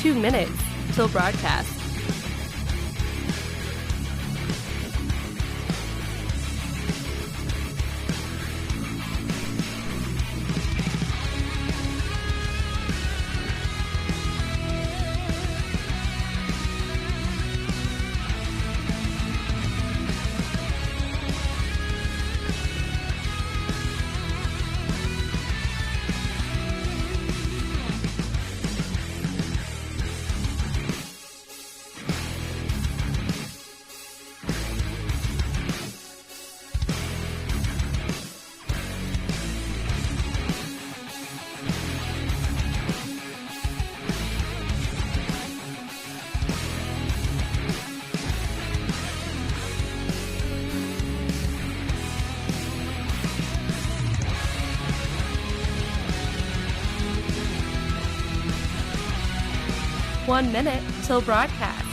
2 minutes till broadcast. One minute till broadcast.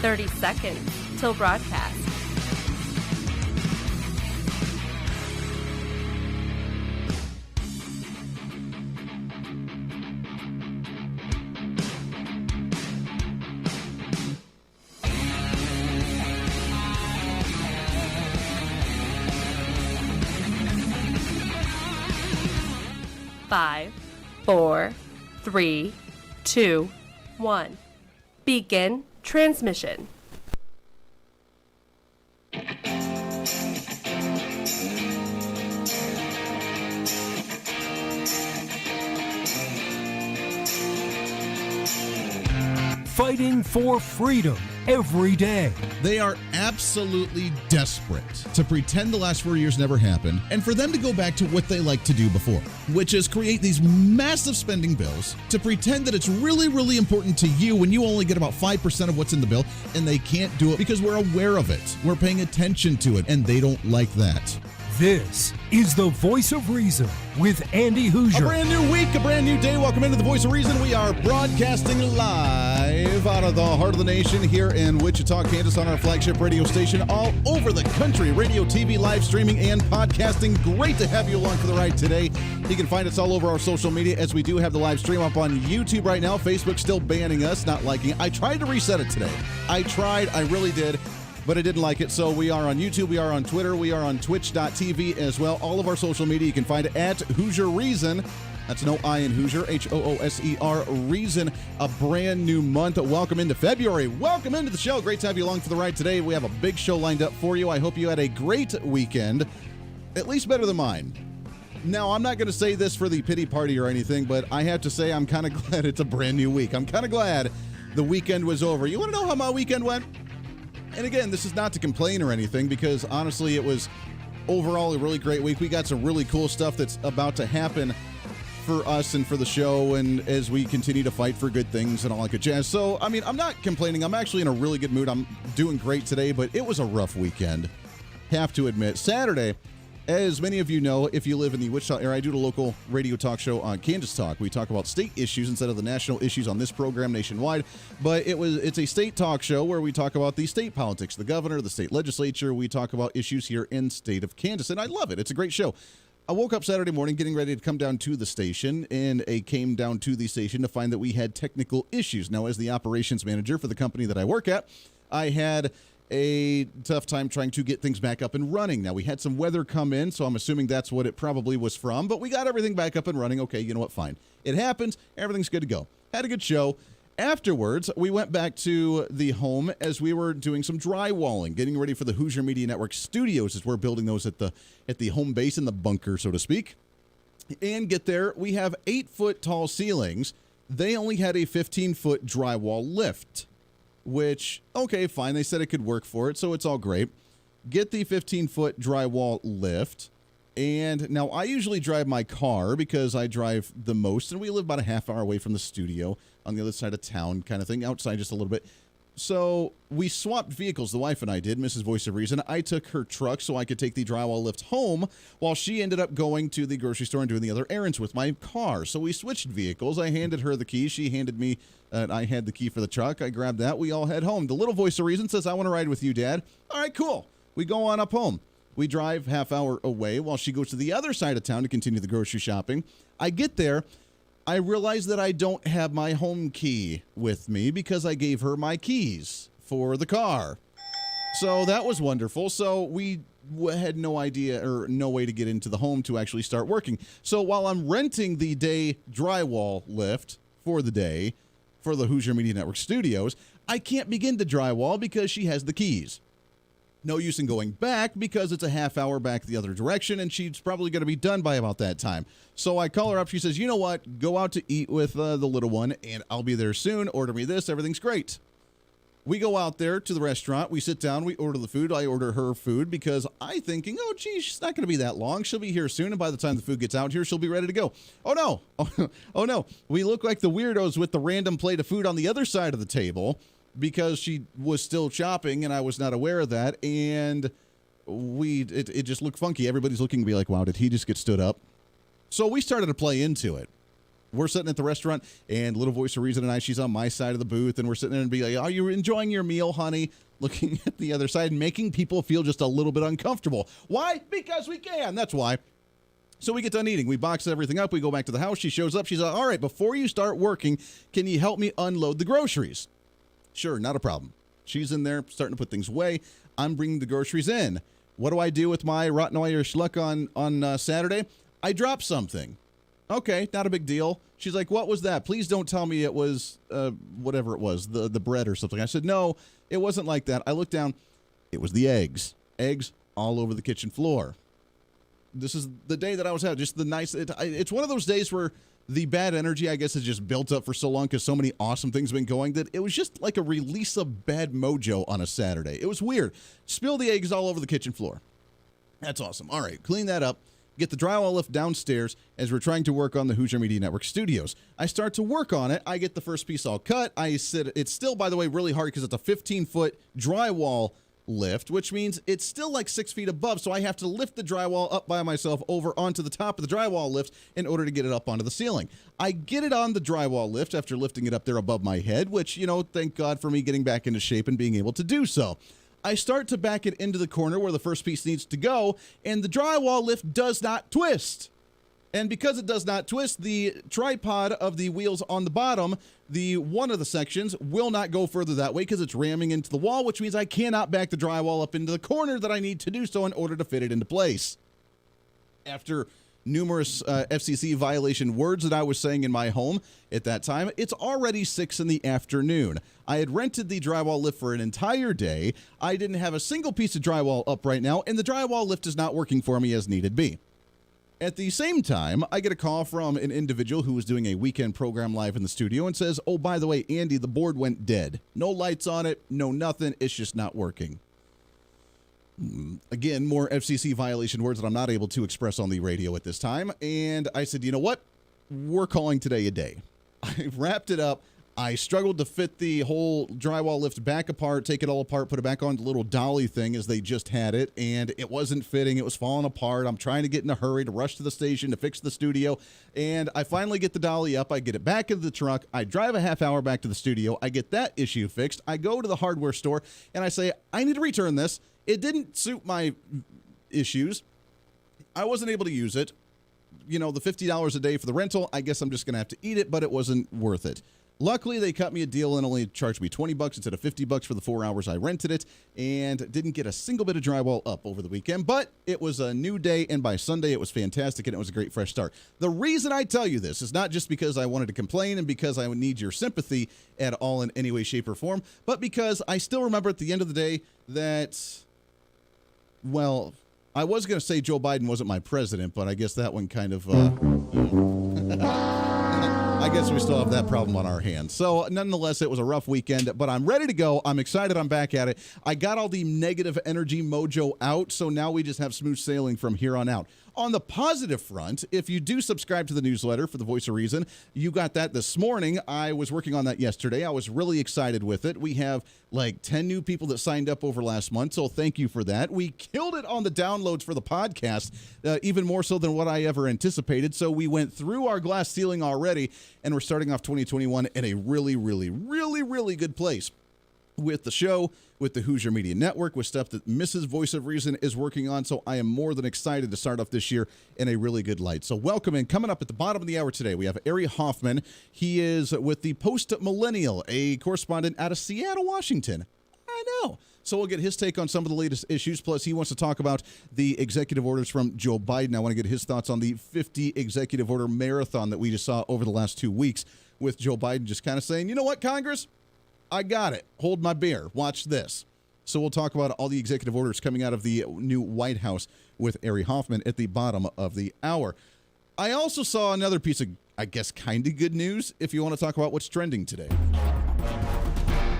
Thirty seconds till broadcast. Five, 4, 3, 2, 1. Begin transmission. Fighting for freedom every day. They are absolutely desperate to pretend the last 4 years never happened and for them to go back to what they liked to do before, which is create these massive spending bills to pretend that it's really, really important to you when you only get about 5% of what's in the bill, and they can't do it because we're aware of it. We're paying attention to it, and they don't like that. This is the Voice of Reason with Andy Hooser. A brand new week, a brand new day. Welcome into the Voice of Reason. We are broadcasting live out of the heart of the nation here in Wichita, Kansas, on our flagship radio station, all over the country. Radio, TV, live streaming, and podcasting. Great to have you along for the ride today. You can find us all over our social media, as we do have the live stream up on YouTube right now. Facebook still banning us, not liking it. I tried to reset it today. I really did. But I didn't like it, so we are on YouTube, we are on Twitter, we are on Twitch.tv as well. All of our social media you can find at Hooser Reason. That's no I in Hooser, Hooser Reason. A brand new month. Welcome into February. Welcome into the show. Great to have you along for the ride today. We have a big show lined up for you. I hope you had a great weekend, at least better than mine. Now, I'm not going to say this for the pity party or anything, but I have to say I'm kind of glad it's a brand new week. I'm kind of glad the weekend was over. You want to know how my weekend went? And again, this is not to complain or anything, because honestly, it was overall a really great week. We got some really cool stuff that's about to happen for us and for the show, and as we continue to fight for good things and all that good jazz. So, I mean, I'm not complaining. I'm actually in a really good mood. I'm doing great today, but it was a rough weekend, have to admit. Saturday, as many of you know, if you live in the Wichita area, I do the local radio talk show on Kansas Talk. We talk about state issues instead of the national issues on this program nationwide. But it's a state talk show where we talk about the state politics, the governor, the state legislature. We talk about issues here in the state of Kansas, and I love it. It's a great show. I woke up Saturday morning getting ready to come down to the station, and I came down to the station to find that we had technical issues. Now, as the operations manager for the company that I work at, I had a tough time trying to get things back up and running. Now, we had some weather come in, so I'm assuming that's what it probably was from, but we got everything back up and running. Okay, you know what? Fine. It happens. Everything's good to go. Had a good show. Afterwards, we went back to the home as we were doing some drywalling, getting ready for the Hooser Media Network studios as we're building those at the home base in the bunker, so to speak. And get there, we have 8-foot tall ceilings. They only had a 15-foot drywall lift, which, okay, fine. They said it could work for it, so it's all great. Get the 15-foot drywall lift. And now I usually drive my car because I drive the most, and we live about a half hour away from the studio on the other side of town kind of thing, outside just a little bit. So we swapped vehicles, the wife and I did, Mrs. Voice of Reason. I took her truck so I could take the drywall lift home while she ended up going to the grocery store and doing the other errands with my car. So we switched vehicles. I handed her the key. She handed me, I had the key for the truck. I grabbed that. We all head home. The little Voice of Reason says, I want to ride with you, Dad. All right, cool. We go on up home. We drive half hour away while she goes to the other side of town to continue the grocery shopping. I get there. I realize that I don't have my home key with me because I gave her my keys for the car. So that was wonderful. So we had no idea or no way to get into the home to actually start working. So while I'm renting the day drywall lift for the day for the Hooser Media Network studios, I can't begin to drywall because she has the keys. No use in going back because it's a half hour back the other direction, and she's probably going to be done by about that time. So I call her up. She says, you know what? Go out to eat with the little one, and I'll be there soon. Order me this. Everything's great. We go out there to the restaurant. We sit down. We order the food. I order her food because I'm thinking, oh, geez, she's not going to be that long. She'll be here soon, and by the time the food gets out here, she'll be ready to go. Oh, no. Oh, no. We look like the weirdos with the random plate of food on the other side of the table, because she was still shopping and I was not aware of that, and it just looked funky. Everybody's looking to be like, wow, did he just get stood up? So we started to play into it. We're sitting at the restaurant, and Little Voice of Reason and I, she's on my side of the booth, and we're sitting there and be like, are you enjoying your meal, honey? Looking at the other side and making people feel just a little bit uncomfortable. Why? Because we can. That's why. So we get done eating. We box everything up. We go back to the house. She shows up. She's like, all right, before you start working, can you help me unload the groceries? Sure, not a problem. She's in there starting to put things away. I'm bringing the groceries in. What do I do with my rotten Irish luck on Saturday? I drop something. Okay, not a big deal. She's like, what was that? Please don't tell me it was whatever it was, the bread or something. I said, no, it wasn't like that. I looked down. It was the eggs. Eggs all over the kitchen floor. This is the day that I was out. Just the nice. It's one of those days where the bad energy, I guess, has just built up for so long because so many awesome things have been going that it was just like a release of bad mojo on a Saturday. It was weird. Spill the eggs all over the kitchen floor. That's awesome. All right, clean that up. Get the drywall lift downstairs as we're trying to work on the Hooser Media Network studios. I start to work on it. I get the first piece all cut. I sit. It's still, by the way, really hard because it's a 15-foot drywall lift, which means it's still like 6 feet above, so I have to lift the drywall up by myself over onto the top of the drywall lift in order to get it up onto the ceiling. I get it on the drywall lift after lifting it up there above my head, which, thank God for me getting back into shape and being able to do so. I start to back it into the corner where the first piece needs to go, and the drywall lift does not twist. And because it does not twist, the tripod of the wheels on the bottom, one of the sections, will not go further that way because it's ramming into the wall, which means I cannot back the drywall up into the corner that I need to do so in order to fit it into place. After numerous FCC violation words that I was saying in my home at that time, it's already 6 in the afternoon. I had rented the drywall lift for an entire day. I didn't have a single piece of drywall up right now, and the drywall lift is not working for me as needed be. At the same time, I get a call from an individual who was doing a weekend program live in the studio and says, oh, by the way, Andy, the board went dead. No lights on it, no nothing. It's just not working. Again, more FCC violation words that I'm not able to express on the radio at this time. And I said, you know what? We're calling today a day. I wrapped it up. I struggled to fit the whole drywall lift back apart, take it all apart, put it back on the little dolly thing as they just had it, and it wasn't fitting. It was falling apart. I'm trying to get in a hurry to rush to the station to fix the studio, and I finally get the dolly up. I get it back into the truck. I drive a half hour back to the studio. I get that issue fixed. I go to the hardware store, and I say, I need to return this. It didn't suit my issues. I wasn't able to use it. The $50 a day for the rental, I guess I'm just going to have to eat it, but it wasn't worth it. Luckily, they cut me a deal and only charged me $20 instead of $50 for the 4 hours I rented it, and didn't get a single bit of drywall up over the weekend. But it was a new day, and by Sunday, it was fantastic, and it was a great fresh start. The reason I tell you this is not just because I wanted to complain and because I would need your sympathy at all in any way, shape, or form, but because I still remember at the end of the day that, well, I was going to say Joe Biden wasn't my president, but I guess that one kind of... I guess we still have that problem on our hands. So nonetheless, it was a rough weekend, but I'm ready to go. I'm excited. I'm back at it. I got all the negative energy mojo out, so now we just have smooth sailing from here on out. On the positive front, if you do subscribe to the newsletter for the Voice of Reason, you got that this morning. I was working on that yesterday. I was really excited with it. We have like 10 new people that signed up over last month, so thank you for that. We killed it on the downloads for the podcast, even more so than what I ever anticipated. So we went through our glass ceiling already, and we're starting off 2021 in a really, really, really, really good place. With the show, with the Hooser Media Network, with stuff that Mrs. Voice of Reason is working on. So I am more than excited to start off this year in a really good light. So welcome in. Coming up at the bottom of the hour today, we have Ari Hoffman. He is with the Post Millennial, a correspondent out of Seattle, Washington. I know. So we'll get his take on some of the latest issues. Plus, he wants to talk about the executive orders from Joe Biden. I want to get his thoughts on the 50 executive order marathon that we just saw over the last 2 weeks, with Joe Biden just kind of saying, you know what, Congress? I got it. Hold my beer. Watch this. So we'll talk about all the executive orders coming out of the new White House with Ari Hoffman at the bottom of the hour. I also saw another piece of, I guess, kind of good news if you want to talk about what's trending today.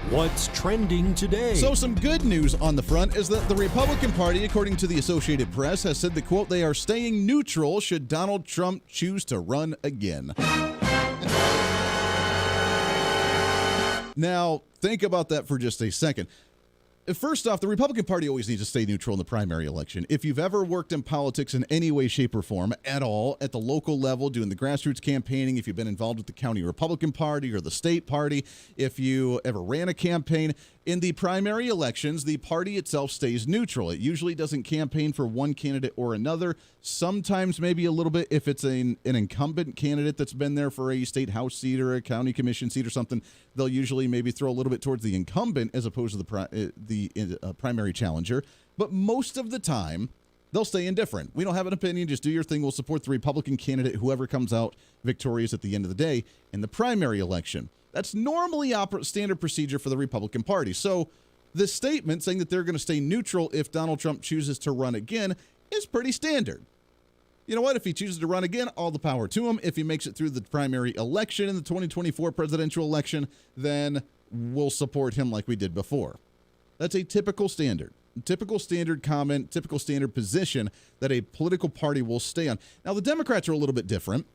What's trending today? So some good news on the front is that the Republican Party, according to the Associated Press, has said that, quote, they are staying neutral should Donald Trump choose to run again. Now, think about that for just a second. First off, the Republican Party always needs to stay neutral in the primary election. If you've ever worked in politics in any way, shape, or form at all, at the local level, doing the grassroots campaigning, if you've been involved with the county Republican Party or the state party, if you ever ran a campaign, in the primary elections, the party itself stays neutral. It usually doesn't campaign for one candidate or another. Sometimes maybe a little bit if it's an incumbent candidate that's been there for a state house seat or a county commission seat or something, they'll usually maybe throw a little bit towards the incumbent as opposed to the primary challenger. But most of the time, they'll stay indifferent. We don't have an opinion. Just do your thing. We'll support the Republican candidate, whoever comes out victorious at the end of the day in the primary election. That's normally standard procedure for the Republican Party. So this statement saying that they're going to stay neutral if Donald Trump chooses to run again is pretty standard. You know what? If he chooses to run again, all the power to him. If he makes it through the primary election in the 2024 presidential election, then we'll support him like we did before. That's a typical standard comment, typical standard position that a political party will stay on. Now, the Democrats are a little bit different,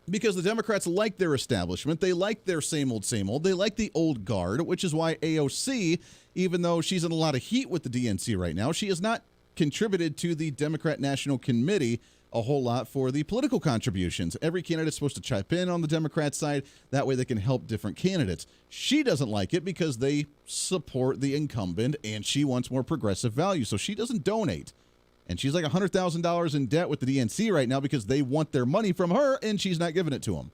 because the Democrats like their establishment. They like their same old, same old. They like the old guard, which is why AOC, even though she's in a lot of heat with the DNC right now, she has not contributed to the Democrat National Committee a whole lot for the political contributions. Every candidate is supposed to chip in on the Democrat side. That way they can help different candidates. She doesn't like it because they support the incumbent and she wants more progressive values. So she doesn't donate. And she's like $100,000 in debt with the DNC right now because they want their money from her and she's not giving it to them.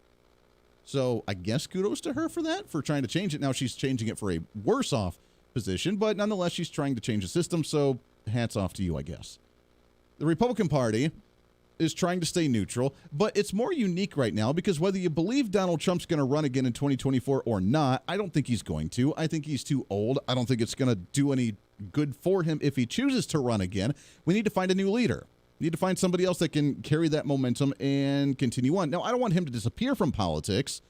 So I guess kudos to her for that, for trying to change it. Now she's changing it for a worse off position, but nonetheless, she's trying to change the system. So hats off to you, I guess. The Republican Party is trying to stay neutral, but it's more unique right now because whether you believe Donald Trump's going to run again in 2024 or not, I don't think he's going to. I think he's too old. I don't think it's going to do any good for him if he chooses to run again. We need to find a new leader. We need to find somebody else that can carry that momentum and continue on. Now, I don't want him to disappear from politics.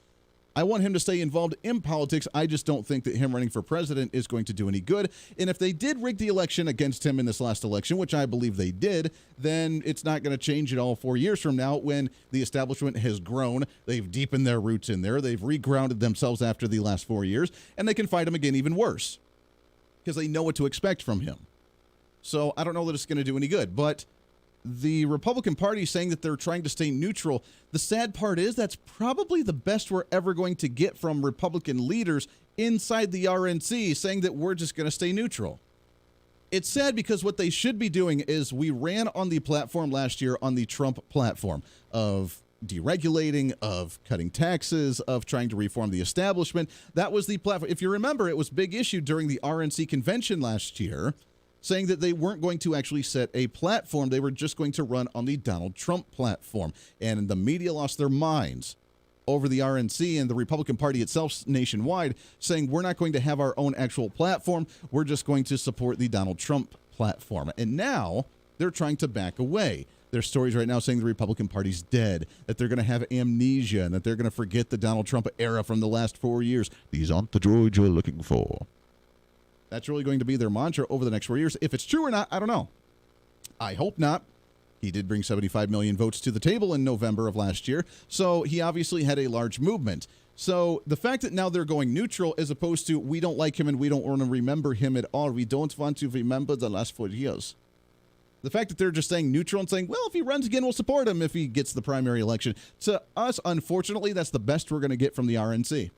I want him to stay involved in politics. I just don't think that him running for president is going to do any good. And if they did rig the election against him in this last election, which I believe they did, then it's not going to change at all 4 years from now when the establishment has grown. They've deepened their roots in there. They've regrounded themselves after the last 4 years, and they can fight him again even worse because they know what to expect from him. So I don't know that it's going to do any good, but the Republican Party saying that they're trying to stay neutral. The sad part is that's probably the best we're ever going to get from Republican leaders inside the RNC, saying that we're just going to stay neutral. It's sad because what they should be doing is we ran on the platform last year on the Trump platform of deregulating, of cutting taxes, of trying to reform the establishment. That was the platform. If you remember, it was a big issue during the RNC convention last year, saying that they weren't going to actually set a platform. They were just going to run on the Donald Trump platform. And the media lost their minds over the RNC and the Republican Party itself nationwide, saying we're not going to have our own actual platform. We're just going to support the Donald Trump platform. And now they're trying to back away. There's stories right now saying the Republican Party's dead, that they're going to have amnesia, and that they're going to forget the Donald Trump era from the last 4 years. These aren't the droids you're looking for. That's really going to be their mantra over the next 4 years. If it's true or not, I don't know. I hope not. He did bring 75 million votes to the table in November of last year, so he obviously had a large movement. So the fact that now they're going neutral as opposed to we don't like him and we don't want to remember him at all. We don't want to remember the last 4 years. The fact that they're just saying neutral and saying, well, if he runs again, we'll support him if he gets the primary election. To us, unfortunately, that's the best we're going to get from the RNC.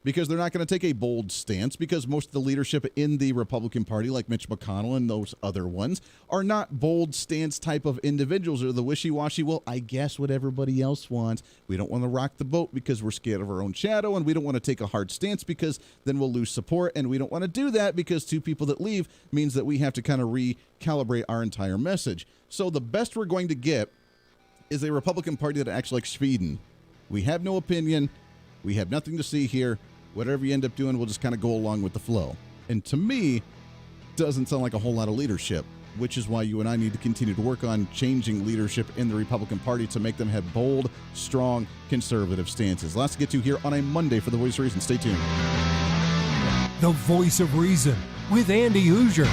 Because they're not going to take a bold stance, because most of the leadership in the Republican Party, like Mitch McConnell and those other ones, are not bold stance type of individuals, or the wishy-washy, well, I guess what everybody else wants. We don't want to rock the boat because we're scared of our own shadow, and we don't want to take a hard stance because then we'll lose support, and we don't want to do that because two people that leave means that we have to kind of recalibrate our entire message. So the best we're going to get is a Republican Party that acts like Sweden. We have no opinion. We have nothing to see here. Whatever you end up doing, we'll just kind of go along with the flow. And to me, doesn't sound like a whole lot of leadership, which is why you and I need to continue to work on changing leadership in the Republican Party to make them have bold, strong, conservative stances. Lots to get to here on a Monday for The Voice of Reason. Stay tuned. The Voice of Reason with Andy Hooser.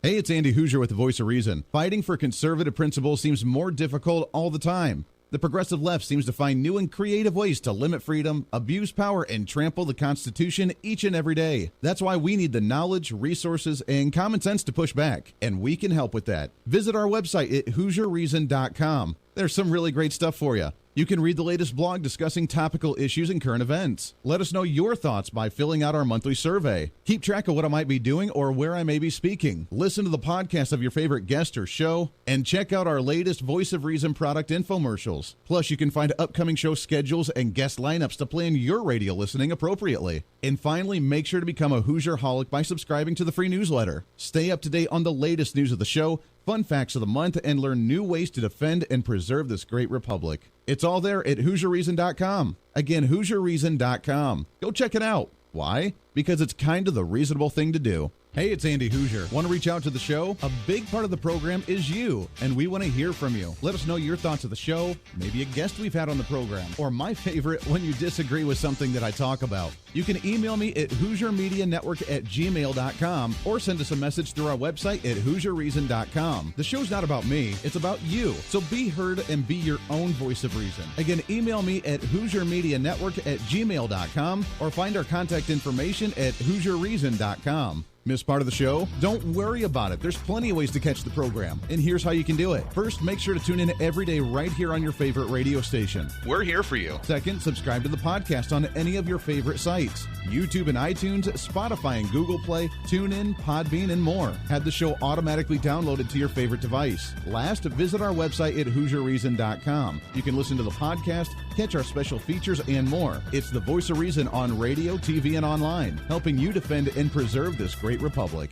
Hey, it's Andy Hooser with The Voice of Reason. Fighting for conservative principles seems more difficult all the time. The progressive left seems to find new and creative ways to limit freedom, abuse power, and trample the Constitution each and every day. That's why we need the knowledge, resources, and common sense to push back, and we can help with that. Visit our website at HooserReason.com. There's some really great stuff for you. You can read the latest blog discussing topical issues and current events. Let us know your thoughts by filling out our monthly survey. Keep track of what I might be doing or where I may be speaking. Listen to the podcast of your favorite guest or show, and check out our latest Voice of Reason product infomercials. Plus, you can find upcoming show schedules and guest lineups to plan your radio listening appropriately. And finally, make sure to become a Hoosier-holic by subscribing to the free newsletter. Stay up to date on the latest news of the show, fun facts of the month, and learn new ways to defend and preserve this great republic. It's all there at HooserReason.com. Again, HooserReason.com. Go check it out. Why? Because it's kind of the reasonable thing to do. Hey, it's Andy Hooser. Want to reach out to the show? A big part of the program is you, and we want to hear from you. Let us know your thoughts of the show, maybe a guest we've had on the program, or my favorite, when you disagree with something that I talk about. You can email me at HooserMediaNetwork@gmail.com or send us a message through our website at HooserReason.com. The show's not about me, it's about you. So be heard and be your own voice of reason. Again, email me at HooserMediaNetwork@gmail.com or find our contact information at HooserReason.com. Miss part of the show? Don't worry about it. There's plenty of ways to catch the program, and here's how you can do it. First, make sure to tune in every day right here on your favorite radio station. We're here for you. Second, subscribe to the podcast on any of your favorite sites. YouTube and iTunes, Spotify and Google Play, TuneIn, Podbean, and more. Have the show automatically downloaded to your favorite device. Last, visit our website at HooserReason.com. You can listen to the podcast, catch our special features, and more. It's the Voice of Reason on radio, TV, and online, helping you defend and preserve this great republic.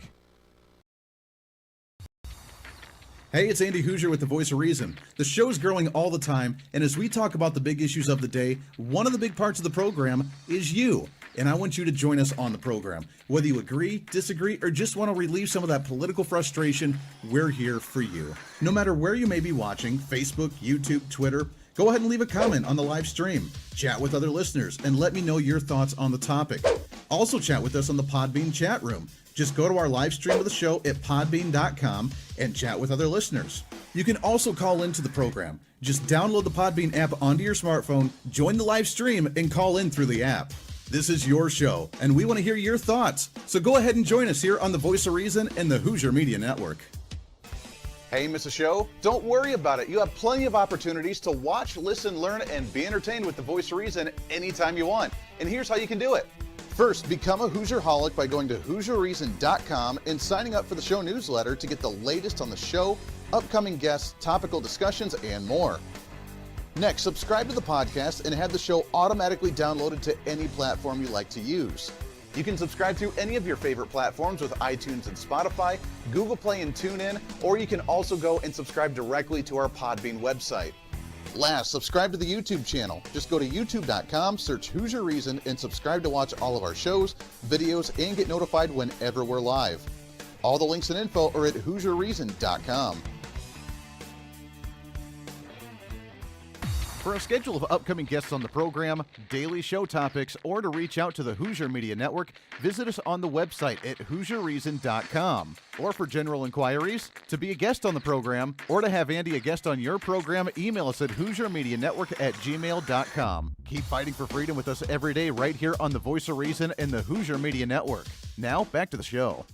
Hey, it's Andy Hooser with The Voice of Reason. The show's growing all the time, and as we talk about the big issues of the day, one of the big parts of the program is you. And I want you to join us on the program. Whether you agree, disagree, or just want to relieve some of that political frustration, we're here for you. No matter where you may be watching, Facebook, YouTube, Twitter, go ahead and leave a comment on the live stream. Chat with other listeners and let me know your thoughts on the topic. Also chat with us on the Podbean chat room. Just go to our live stream of the show at podbean.com and chat with other listeners. You can also call into the program. Just download the Podbean app onto your smartphone, join the live stream, and call in through the app. This is your show, and we want to hear your thoughts. So go ahead and join us here on The Voice of Reason and the Hooser Media Network. Hey, miss a show? Don't worry about it. You have plenty of opportunities to watch, listen, learn, and be entertained with The Voice of Reason anytime you want. And here's how you can do it. First, become a Hoosier-holic by going to HooserReason.com and signing up for the show newsletter to get the latest on the show, upcoming guests, topical discussions, and more. Next, subscribe to the podcast and have the show automatically downloaded to any platform you like to use. You can subscribe to any of your favorite platforms with iTunes and Spotify, Google Play and TuneIn, or you can also go and subscribe directly to our Podbean website. Last, subscribe to the YouTube channel. Just go to youtube.com, search Hooser Reason, and subscribe to watch all of our shows, videos, and get notified whenever we're live. All the links and info are at HooserReason.com. For a schedule of upcoming guests on the program, daily show topics, or to reach out to the Hooser Media Network, visit us on the website at HooserReason.com. Or for general inquiries, to be a guest on the program, or to have Andy a guest on your program, email us at HooserMediaNetwork@gmail.com. Keep fighting for freedom with us every day right here on the Voice of Reason and the Hooser Media Network. Now, back to the show.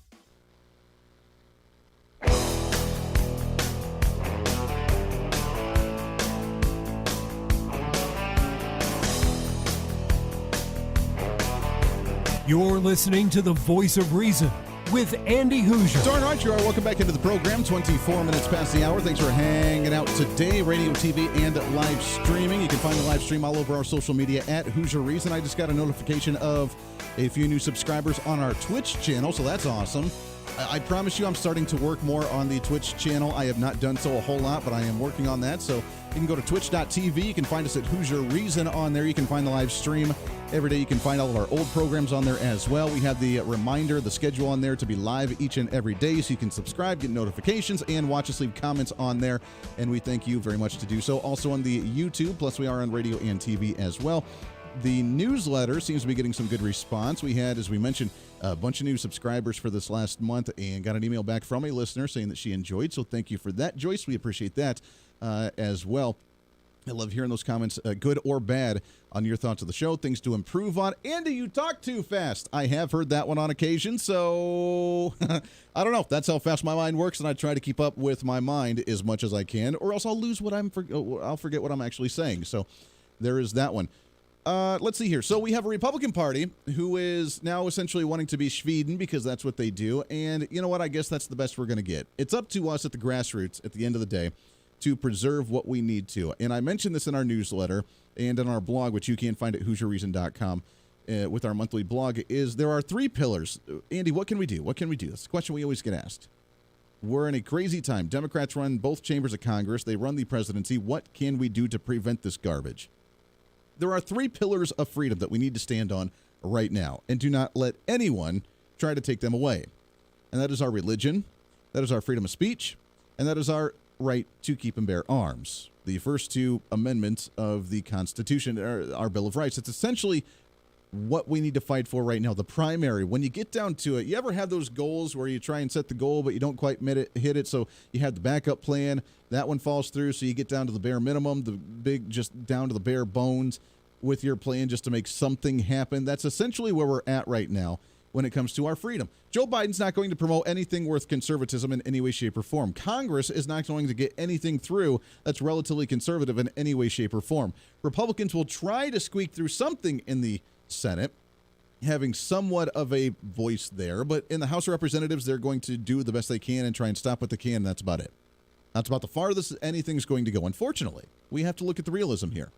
You're listening to the Voice of Reason with Andy Hooser. Darn right you are. Welcome back into the program. 24 minutes past the hour. Thanks for hanging out today. Radio, TV, and live streaming. You can find the live stream all over our social media at Hooser Reason. I just got a notification of a few new subscribers on our Twitch channel, so that's awesome. I promise you I'm starting to work more on the Twitch channel. I have not done so a whole lot, but I am working on that. So you can go to twitch.tv. You can find us at Hooser Reason on there. You can find the live stream every day. You can find all of our old programs on there as well. We have the reminder, the schedule on there to be live each and every day. So you can subscribe, get notifications, and watch us leave comments on there. And we thank you very much to do so. Also on the YouTube, plus we are on radio and TV as well. The newsletter seems to be getting some good response. We had, as we mentioned, a bunch of new subscribers for this last month and got an email back from a listener saying that she enjoyed. So thank you for that, Joyce. We appreciate that as well. I love hearing those comments, good or bad, on your thoughts of the show, things to improve on. Andy, you talk too fast. I have heard that one on occasion, so I don't know. That's how fast my mind works, and I try to keep up with my mind as much as I can, or else I'll lose what I'll forget what I'm actually saying. So there is that one. Let's see here. So we have a Republican Party who is now essentially wanting to be Schweden because that's what they do. And you know what? I guess that's the best we're going to get. It's up to us at the grassroots at the end of the day to preserve what we need to. And I mentioned this in our newsletter and in our blog, which you can find at HooserReason.com with our monthly blog, is there are three pillars. Andy, what can we do? What can we do? That's the question we always get asked. We're in a crazy time. Democrats run both chambers of Congress. They run the presidency. What can we do to prevent this garbage? There are three pillars of freedom that we need to stand on right now, and do not let anyone try to take them away. And that is our religion, that is our freedom of speech, and that is our right to keep and bear arms. The first two amendments of the Constitution are our Bill of Rights. It's essentially what we need to fight for right now. The primary, when you get down to it, you ever have those goals where you try and set the goal, but you don't quite hit it, so you have the backup plan. That one falls through, so you get down to the bare minimum, just down to the bare bones with your plan just to make something happen. That's essentially where we're at right now when it comes to our freedom. Joe Biden's not going to promote anything worth conservatism in any way, shape, or form. Congress is not going to get anything through that's relatively conservative in any way, shape, or form. Republicans will try to squeak through something in the Senate, having somewhat of a voice there, but in the House of Representatives, they're going to do the best they can and try and stop what they can, and that's about it. That's about the farthest anything's going to go. Unfortunately, we have to look at the realism here.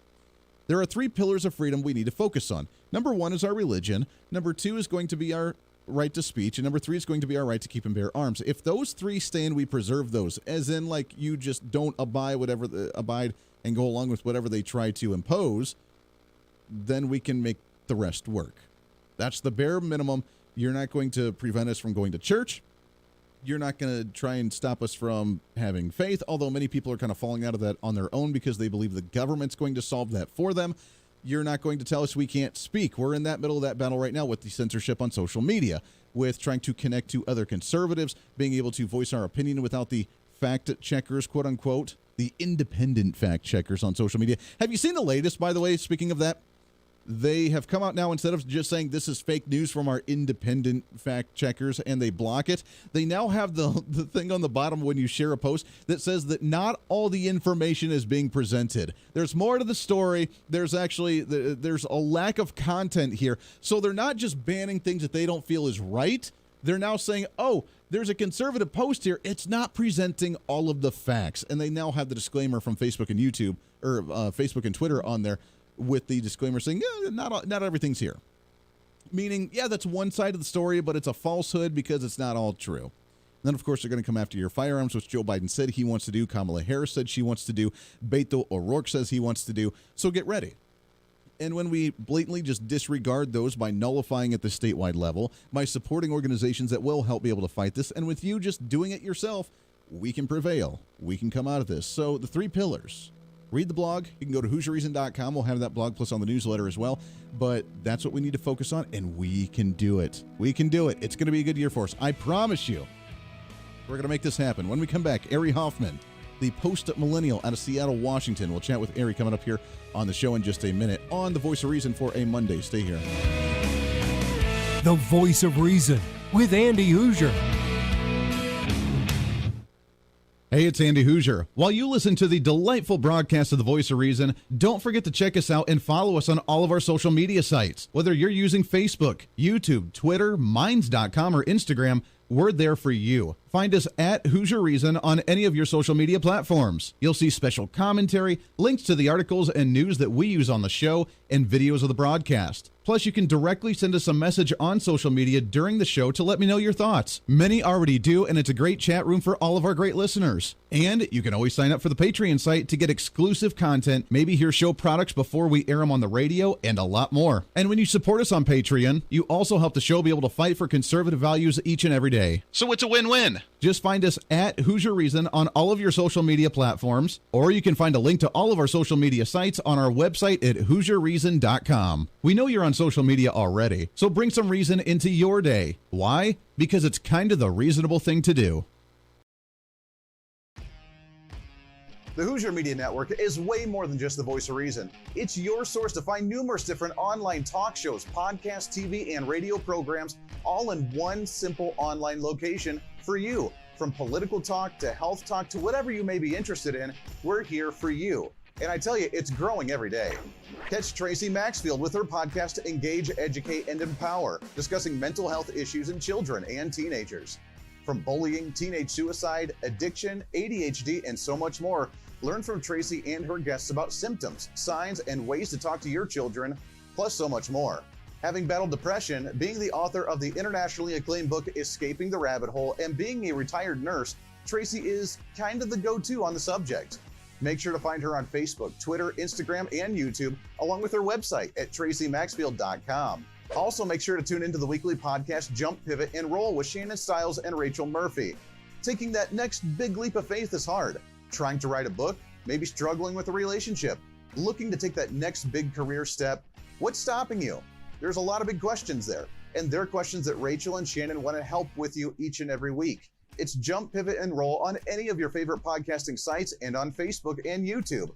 There are three pillars of freedom we need to focus on. Number one is our religion. Number two is going to be our right to speech. And number three is going to be our right to keep and bear arms. If those three stand, we preserve those, as in like you just don't abide and go along with whatever they try to impose, then we can make the rest work. That's the bare minimum. You're not going to prevent us from going to church. You're not going to try and stop us from having faith, although many people are kind of falling out of that on their own because they believe the government's going to solve that for them. You're not going to tell us we can't speak. We're in that middle of that battle right now with the censorship on social media, with trying to connect to other conservatives, being able to voice our opinion without the fact checkers, quote unquote, the independent fact checkers on social media. Have you seen the latest, by the way, speaking of that? They have come out now, instead of just saying this is fake news from our independent fact checkers and they block it, they now have the thing on the bottom when you share a post that says that not all the information is being presented. There's more to the story. There's a lack of content here. So they're not just banning things that they don't feel is right. They're now saying, oh, there's a conservative post here. It's not presenting all of the facts. And they now have the disclaimer from Facebook and YouTube, or Facebook and Twitter on there, with the disclaimer saying, yeah, not everything's here. Meaning, yeah, that's one side of the story, but it's a falsehood because it's not all true. And then, of course, they're going to come after your firearms, which Joe Biden said he wants to do. Kamala Harris said she wants to do. Beto O'Rourke says he wants to do. So get ready. And when we blatantly just disregard those by nullifying at the statewide level, by supporting organizations that will help be able to fight this, and with you just doing it yourself, we can prevail. We can come out of this. So the three pillars: Read the blog. You can go to HooserReason.com. We'll have that blog plus on the newsletter as well. But that's what we need to focus on, and we can do it. We can do it. It's going to be a good year for us. I promise you. We're going to make this happen. When we come back, Ari Hoffman, the Post Millennial out of Seattle, Washington. We'll chat with Ari coming up here on the show in just a minute on The Voice of Reason for a Monday. Stay here. The Voice of Reason with Andy Hooser. Hey, it's Andy Hooser. While you listen to the delightful broadcast of The Voice of Reason, don't forget to check us out and follow us on all of our social media sites. Whether you're using Facebook, YouTube, Twitter, Minds.com, or Instagram, we're there for you. Find us at Hooser Reason on any of your social media platforms. You'll see special commentary, links to the articles and news that we use on the show, and videos of the broadcast. Plus, you can directly send us a message on social media during the show to let me know your thoughts. Many already do, and it's a great chat room for all of our great listeners. And you can always sign up for the Patreon site to get exclusive content, maybe hear show products before we air them on the radio, and a lot more. And when you support us on Patreon, you also help the show be able to fight for conservative values each and every day. So it's a win-win. Just find us at Hooser Reason on all of your social media platforms, or you can find a link to all of our social media sites on our website at HooserReason.com. We know you're on social media already, so bring some reason into your day. Why? Because it's kind of the reasonable thing to do. The Hooser Media Network is way more than just the voice of reason. It's your source to find numerous different online talk shows, podcasts, TV, and radio programs, all in one simple online location for you. From political talk to health talk to whatever you may be interested in, we're here for you. And I tell you, it's growing every day. Catch Tracy Maxfield with her podcast, Engage, Educate, and Empower, discussing mental health issues in children and teenagers. From bullying, teenage suicide, addiction, ADHD, and so much more, learn from Tracy and her guests about symptoms, signs, and ways to talk to your children, plus so much more. Having battled depression, being the author of the internationally acclaimed book, Escaping the Rabbit Hole, and being a retired nurse, Tracy is kind of the go-to on the subject. Make sure to find her on Facebook, Twitter, Instagram, and YouTube, along with her website at tracymaxfield.com. Also, make sure to tune into the weekly podcast Jump, Pivot, and Roll with Shannon Stiles and Rachel Murphy. Taking that next big leap of faith is hard. Trying to write a book, maybe struggling with a relationship, looking to take that next big career step. What's stopping you? There's a lot of big questions there, and they're questions that Rachel and Shannon want to help with you each and every week. It's Jump, Pivot, and Roll on any of your favorite podcasting sites and on Facebook and YouTube.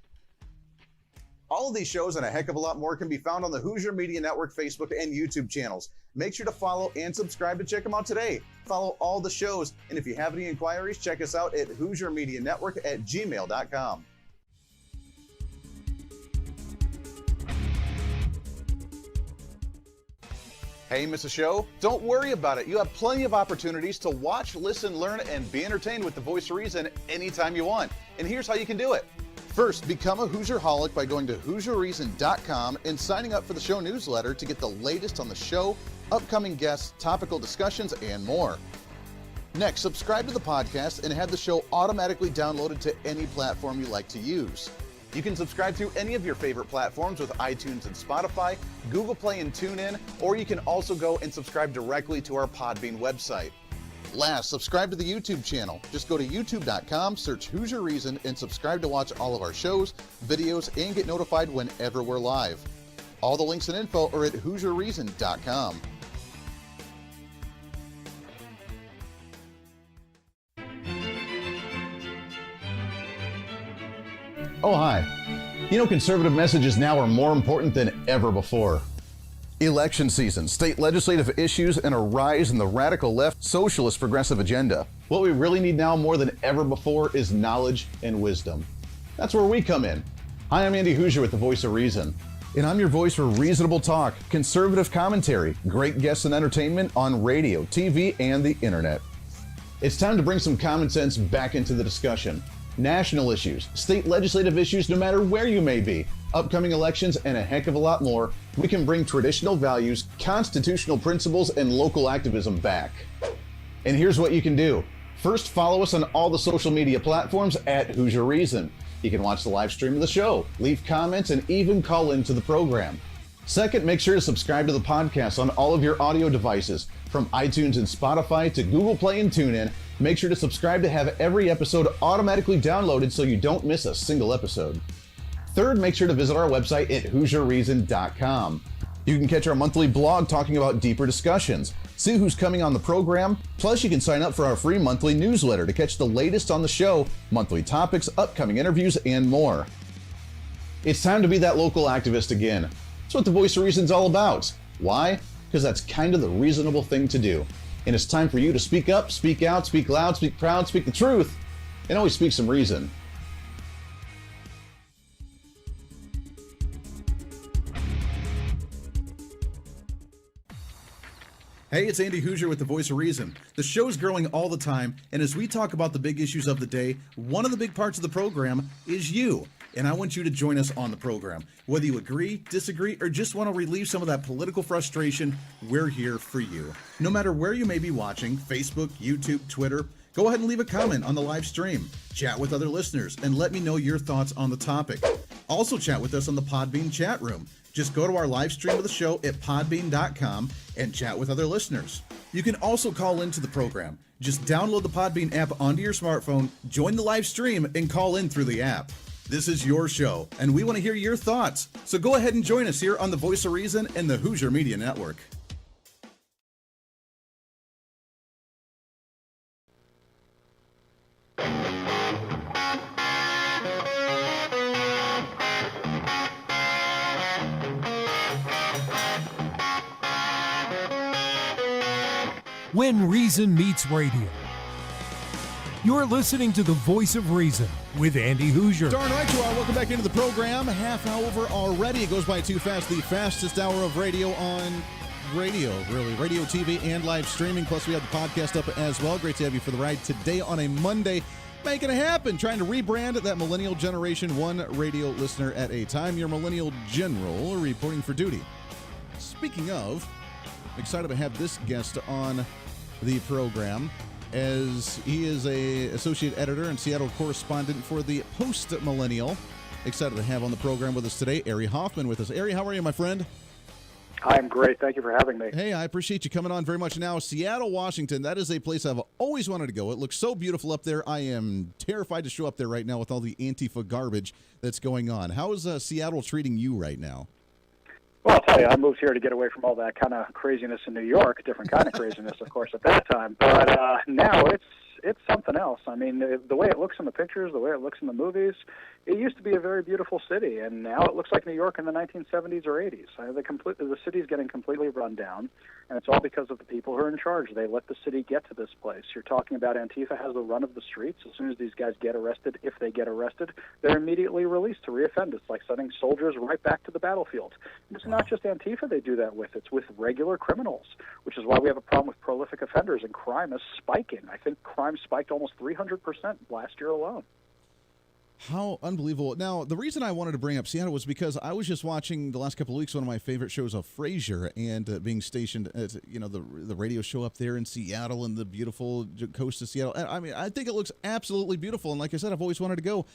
All of these shows and a heck of a lot more can be found on the Hooser Media Network Facebook and YouTube channels. Make sure to follow and subscribe to check them out today. Follow all the shows, and if you have any inquiries, check us out at HooserMediaNetwork@gmail.com. Hey, miss a show? Don't worry about it. You have plenty of opportunities to watch, listen, learn, and be entertained with The Voice of Reason anytime you want. And here's how you can do it. First, become a Hooserholic by going to HooserReason.com and signing up for the show newsletter to get the latest on the show, upcoming guests, topical discussions, and more. Next, subscribe to the podcast and have the show automatically downloaded to any platform you like to use. You can subscribe through any of your favorite platforms with iTunes and Spotify, Google Play and TuneIn, or you can also go and subscribe directly to our Podbean website. Last, subscribe to the YouTube channel. Just go to youtube.com, search Hooser Reason, and subscribe to watch all of our shows, videos, and get notified whenever we're live. All the links and info are at HooserReason.com. Oh, hi. You know, conservative messages now are more important than ever before. Election season, state legislative issues, and a rise in the radical left socialist progressive agenda. What we really need now more than ever before is knowledge and wisdom. That's where we come in. Hi, I'm Andy Hooser with The Voice of Reason. And I'm your voice for reasonable talk, conservative commentary, great guests and entertainment on radio, TV, and the internet. It's time to bring some common sense back into the discussion. National issues, state legislative issues, no matter where you may be, upcoming elections, and a heck of a lot more, we can bring traditional values, constitutional principles, and local activism back. And here's what you can do. First, follow us on all the social media platforms at Hooser Reason. You can watch the live stream of the show, leave comments, and even call into the program. Second, make sure to subscribe to the podcast on all of your audio devices, from iTunes and Spotify to Google Play and TuneIn. Make sure to subscribe to have every episode automatically downloaded so you don't miss a single episode. Third, make sure to visit our website at HooserReason.com. You can catch our monthly blog talking about deeper discussions, see who's coming on the program, plus you can sign up for our free monthly newsletter to catch the latest on the show, monthly topics, upcoming interviews, and more. It's time to be that local activist again. That's what the Voice of Reason's all about. Why? Because that's kind of the reasonable thing to do. And it's time for you to speak up, speak out, speak loud, speak proud, speak the truth, and always speak some reason. Hey, it's Andy Hooser with the Voice of Reason. The show's growing all the time, and as we talk about the big issues of the day, one of the big parts of the program is you. And I want you to join us on the program. Whether you agree, disagree, or just want to relieve some of that political frustration, we're here for you. No matter where you may be watching, Facebook, YouTube, Twitter, go ahead and leave a comment on the live stream. Chat with other listeners and let me know your thoughts on the topic. Also chat with us on the Podbean chat room. Just go to our live stream of the show at podbean.com and chat with other listeners. You can also call into the program. Just download the Podbean app onto your smartphone, join the live stream, and call in through the app. This is your show, and we want to hear your thoughts. So go ahead and join us here on the Voice of Reason and the Hooser Media Network. When Reason Meets Radio. You're listening to the Voice of Reason with Andy Hooser. Darn right you are. Welcome back into the program. Half hour over already. It goes by too fast. The fastest hour of radio on radio, really. Radio, TV, and live streaming. Plus, we have the podcast up as well. Great to have you for the ride today on a Monday. Making it happen. Trying to rebrand that millennial generation, one radio listener at a time. Your millennial general reporting for duty. Speaking of, I'm excited to have this guest on the program, as he is a associate editor and Seattle correspondent for the Post Millennial. Excited to have on the program with us today, Ari Hoffman with us. Ari, how are you, my friend? I'm great. Thank you for having me. Hey, I appreciate you coming on very much. Now, Seattle, Washington, that is a place I've always wanted to go. It looks so beautiful up there. I am terrified to show up there right now with all the Antifa garbage that's going on. How is Seattle treating you right now? Well, I'll tell you, I moved here to get away from all that kind of craziness in New York, a different kind of craziness, of course, at that time. But now it's something else. I mean, the way it looks in the pictures, the way it looks in the movies, it used to be a very beautiful city, and now it looks like New York in the 1970s or 80s. The city's getting completely run down, and it's all because of the people who are in charge. They let the city get to this place. You're talking about Antifa has the run of the streets. As soon as these guys get arrested, if they get arrested, they're immediately released to reoffend. It's like sending soldiers right back to the battlefield. And it's not just Antifa they do that with. It's with regular criminals, which is why we have a problem with prolific offenders, and crime is spiking. I think crime spiked almost 300% last year alone. How unbelievable. Now, the reason I wanted to bring up Seattle was because I was just watching the last couple of weeks one of my favorite shows of Frasier, and being stationed at the radio show up there in Seattle and the beautiful coast of Seattle. I mean, I think it looks absolutely beautiful, and like I said, I've always wanted to go.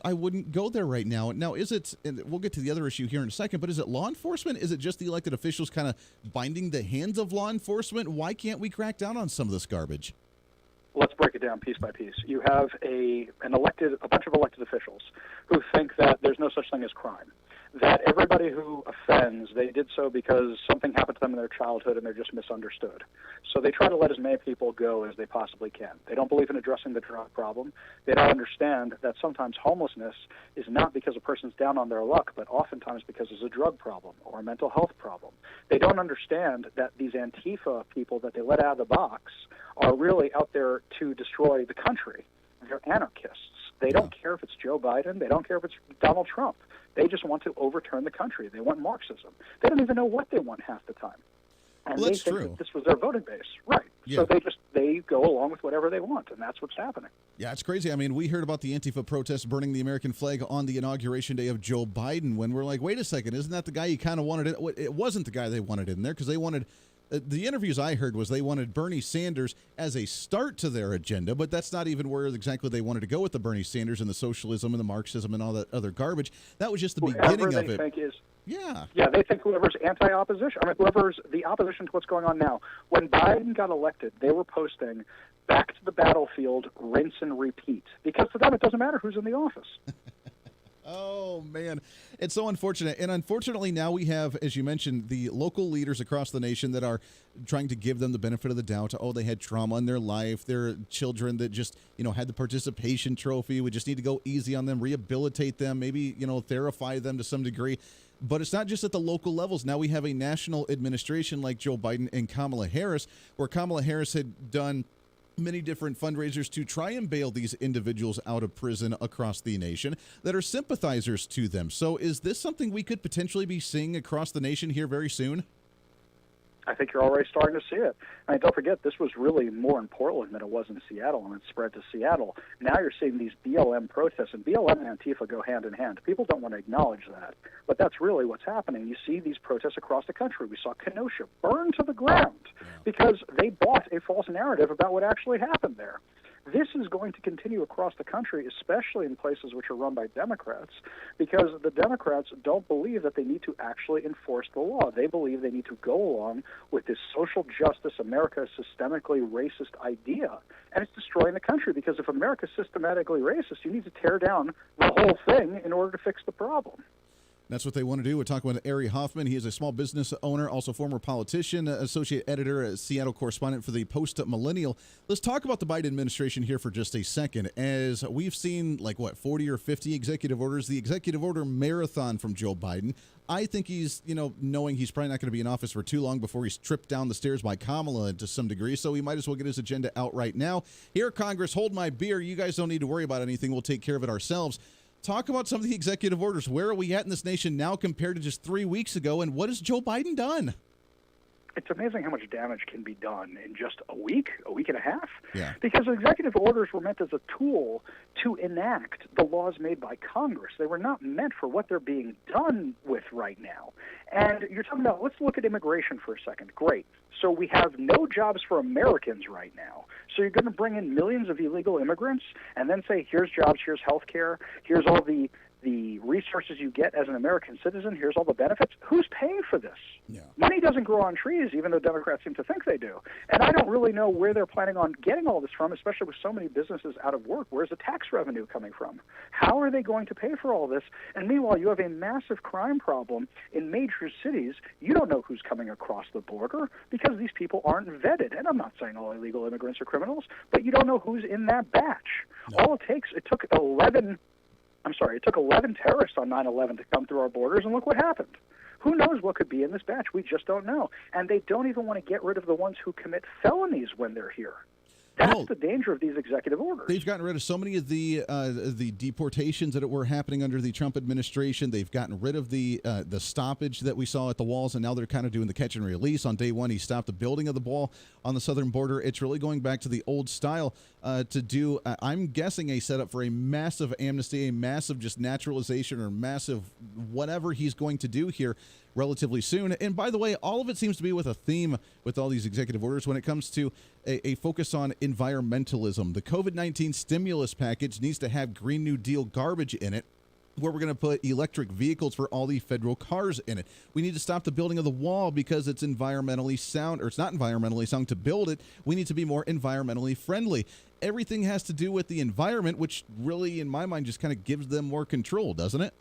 I wouldn't go there right now. Now, is it, and we'll get to the other issue here in a second, but is it law enforcement? Is it just the elected officials kind of binding the hands of law enforcement? Why can't we crack down on some of this garbage? Let's break it down piece by piece. You have a bunch of elected officials who think that there's no such thing as crime, that everybody who offends, they did so because something happened to them in their childhood and they're just misunderstood. So they try to let as many people go as they possibly can. They don't believe in addressing the drug problem. They don't understand that sometimes homelessness is not because a person's down on their luck, but oftentimes because there's a drug problem or a mental health problem. They don't understand that these Antifa people that they let out of the box are really out there to destroy the country. They're anarchists. They don't care if it's Joe Biden. They don't care if it's Donald Trump. They just want to overturn the country. They want Marxism. They don't even know what they want half the time. And well, that's they think true. That this was their voting base. Right. Yeah. So they go along with whatever they want, and that's what's happening. Yeah, it's crazy. I mean, we heard about the Antifa protests burning the American flag on the inauguration day of Joe Biden when we're like, wait a second, isn't that the guy you kind of wanted? It wasn't the guy they wanted in there because they wanted the interviews I heard was they wanted Bernie Sanders as a start to their agenda, but that's not even where exactly they wanted to go with the Bernie Sanders and the socialism and the Marxism and all that other garbage. That was just the beginning of it. Yeah, they think whoever's anti-opposition, whoever's the opposition to what's going on now. When Biden got elected, they were posting back to the battlefield, rinse and repeat, because to them it doesn't matter who's in the office. Oh, man. It's so unfortunate. And unfortunately, now we have, as you mentioned, the local leaders across the nation that are trying to give them the benefit of the doubt. Oh, they had trauma in their life. They're children that just, had the participation trophy. We just need to go easy on them, rehabilitate them, maybe, therapy them to some degree. But it's not just at the local levels. Now we have a national administration like Joe Biden and Kamala Harris, where Kamala Harris had done many different fundraisers to try and bail these individuals out of prison across the nation that are sympathizers to them. So is this something we could potentially be seeing across the nation here very soon? I think you're already starting to see it. I mean, don't forget, this was really more in Portland than it was in Seattle, and it spread to Seattle. Now you're seeing these BLM protests, and BLM and Antifa go hand in hand. People don't want to acknowledge that, but that's really what's happening. You see these protests across the country. We saw Kenosha burned to the ground because they bought a false narrative about what actually happened there. This is going to continue across the country, especially in places which are run by Democrats, because the Democrats don't believe that they need to actually enforce the law. They believe they need to go along with this social justice, America systemically racist idea, and it's destroying the country, because if America is systematically racist, you need to tear down the whole thing in order to fix the problem. That's what they want to do. We're talking with Ari Hoffman. He is a small business owner, also former politician, associate editor, Seattle correspondent for the Post Millennial. Let's talk about the Biden administration here for just a second. As we've seen, 40 or 50 executive orders, the executive order marathon from Joe Biden. I think he's, knowing he's probably not going to be in office for too long before he's tripped down the stairs by Kamala to some degree, so he might as well get his agenda out right now. Here, Congress, hold my beer. You guys don't need to worry about anything. We'll take care of it ourselves. Talk about some of the executive orders. Where are we at in this nation now compared to just 3 weeks ago, and what has Joe Biden done? It's amazing how much damage can be done in just a week and a half. Yeah. Because executive orders were meant as a tool to enact the laws made by Congress. They were not meant for what they're being done with right now. And you're talking about, let's look at immigration for a second. Great. So we have no jobs for Americans right now. So you're going to bring in millions of illegal immigrants and then say, here's jobs, here's health care, here's all the resources you get as an American citizen, here's all the benefits. Who's paying for this? Yeah. Money doesn't grow on trees, even though Democrats seem to think they do. And I don't really know where they're planning on getting all this from, especially with so many businesses out of work. Where's the tax revenue coming from? How are they going to pay for all this? And meanwhile, you have a massive crime problem in major cities. You don't know who's coming across the border because these people aren't vetted. And I'm not saying all illegal immigrants are criminals, but you don't know who's in that batch. No. All it took 11 terrorists on 9/11 to come through our borders, and look what happened. Who knows what could be in this batch? We just don't know. And they don't even want to get rid of the ones who commit felonies when they're here. That's the danger of these executive orders. They've gotten rid of so many of the deportations that were happening under the Trump administration. They've gotten rid of the stoppage that we saw at the walls, and now they're kind of doing the catch and release. On day one, he stopped the building of the wall on the southern border. It's really going back to the old style to do, I'm guessing, a setup for a massive amnesty, a massive just naturalization or massive whatever he's going to do here relatively soon. And by the way, all of it seems to be with a theme with all these executive orders when it comes to a focus on environmentalism. The COVID-19 stimulus package needs to have Green New Deal garbage in it, where we're going to put electric vehicles for all the federal cars in it. We need to stop the building of the wall because it's environmentally sound, or it's not environmentally sound to build it. We need to be more environmentally friendly. Everything has to do with the environment, which really, in my mind, just kind of gives them more control, doesn't it?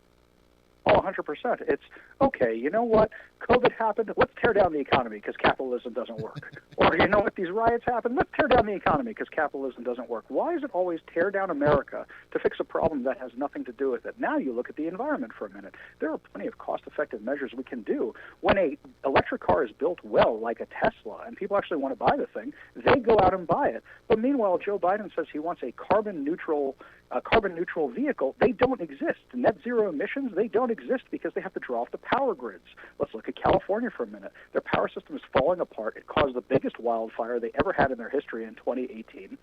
Oh, 100%. It's, okay, you know what? COVID happened. Let's tear down the economy because capitalism doesn't work. Or, you know what? These riots happened. Let's tear down the economy because capitalism doesn't work. Why is it always tear down America to fix a problem that has nothing to do with it? Now you look at the environment for a minute. There are plenty of cost-effective measures we can do. When an electric car is built well, like a Tesla, and people actually want to buy the thing, they go out and buy it. But meanwhile, Joe Biden says he wants a carbon-neutral vehicle. They don't exist. Net zero emissions, they don't exist because they have to draw off the power grids. Let's look at California for a minute. Their power system is falling apart. It caused the biggest wildfire they ever had in their history in 2018.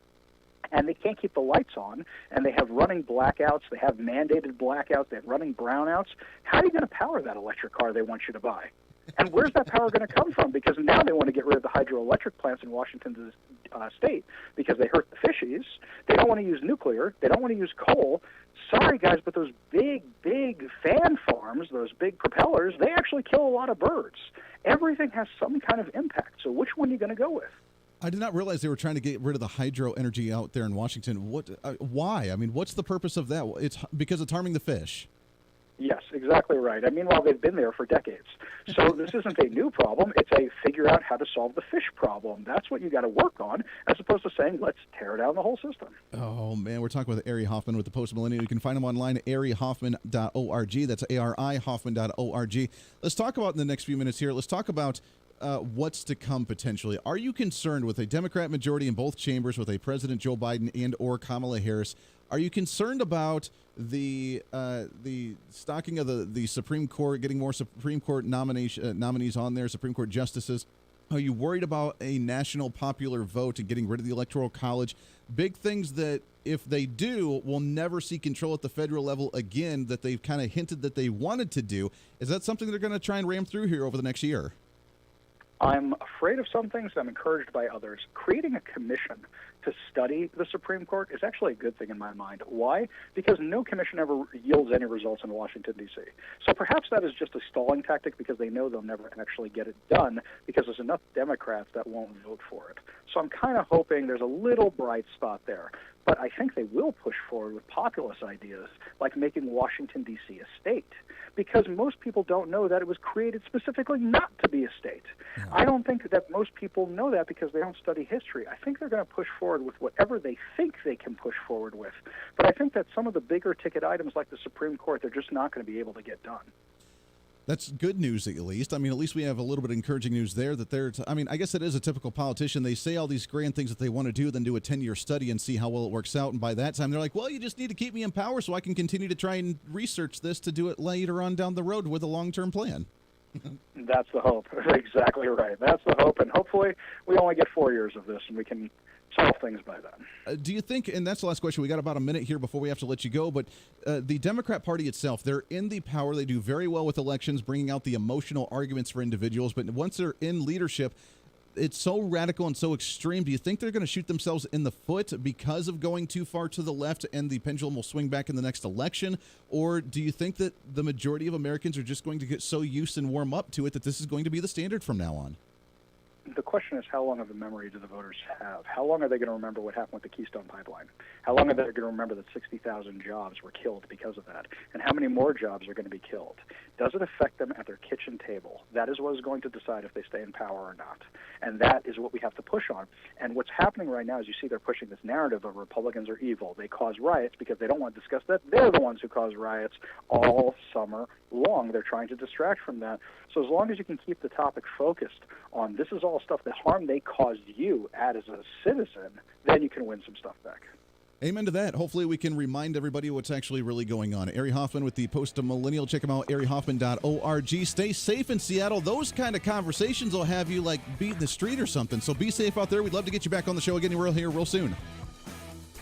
And they can't keep the lights on, and they have running blackouts. They have mandated blackouts. They have running brownouts. How are you going to power that electric car they want you to buy? And where's that power going to come from? Because now they want to get rid of the hydroelectric plants in Washington state because they hurt the fishies. They don't want to use nuclear. They don't want to use coal. Sorry, guys, but those big fan farms, those big propellers, they actually kill a lot of birds. Everything has some kind of impact. So which one are you going to go with? I did not realize they were trying to get rid of the hydro energy out there in Washington. Why? I mean, what's the purpose of that? It's because it's harming the fish. Yes, exactly right. And meanwhile, they've been there for decades. So this isn't a new problem. It's a figure out how to solve the fish problem. That's what you got to work on, as opposed to saying, let's tear down the whole system. Oh, man, we're talking with Ari Hoffman with the Post Millennial. You can find him online at arihoffman.org. That's ARI Hoffman.org. Let's talk about in the next few minutes here, let's talk about what's to come potentially. Are you concerned with a Democrat majority in both chambers with a President Joe Biden and or Kamala Harris? Are you concerned about the stocking of the Supreme Court, getting more Supreme Court nominees on there, Supreme Court justices? Are you worried about a national popular vote and getting rid of the Electoral College? Big things that, if they do, will never see control at the federal level again, that they've kind of hinted that they wanted to do. Is that something they're going to try and ram through here over the next year? I'm afraid of some things. I'm encouraged by others. Creating a commission to study the Supreme Court is actually a good thing in my mind. Why? Because no commission ever yields any results in Washington, D.C. So perhaps that is just a stalling tactic because they know they'll never actually get it done because there's enough Democrats that won't vote for it. So I'm kind of hoping there's a little bright spot there. But I think they will push forward with populist ideas like making Washington, D.C. a state, because most people don't know that it was created specifically not to be a state. Yeah. I don't think that most people know that because they don't study history. I think they're going to push forward with whatever they think they can push forward with. But I think that some of the bigger ticket items like the Supreme Court, they're just not going to be able to get done. That's good news, at least. I mean, at least we have a little bit of encouraging news there that they're, I mean, I guess it is a typical politician. They say all these grand things that they want to do, then do a 10-year study and see how well it works out. And by that time, they're like, well, you just need to keep me in power so I can continue to try and research this to do it later on down the road with a long-term plan. That's the hope. Exactly right. That's the hope. And hopefully we only get 4 years of this and we can solve things by then. Do you think, and that's the last question, we got about a minute here before we have to let you go, but the Democrat Party itself, they're in the power, they do very well with elections, bringing out the emotional arguments for individuals, but once they're in leadership, it's so radical and so extreme. Do you think they're going to shoot themselves in the foot because of going too far to the left and the pendulum will swing back in the next election? Or do you think that the majority of Americans are just going to get so used and warm up to it that this is going to be the standard from now on? The question is, how long of a memory do the voters have? How long are they going to remember what happened with the Keystone Pipeline? How long are they going to remember that 60,000 jobs were killed because of that? And how many more jobs are going to be killed? Does it affect them at their kitchen table? That is what is going to decide if they stay in power or not. And that is what we have to push on. And what's happening right now is you see they're pushing this narrative of Republicans are evil. They cause riots because they don't want to discuss that. They're the ones who cause riots all summer long. They're trying to distract from that. So as long as you can keep the topic focused on this is all stuff, the harm they caused you as a citizen, then you can win some stuff back. Amen to that. Hopefully we can remind everybody what's actually really going on. Ari Hoffman with the Post Millennial. Check him out, arihoffman.org. Stay safe in Seattle. Those kind of conversations will have you like beating the street or something. So be safe out there. We'd love to get you back on the show again real soon.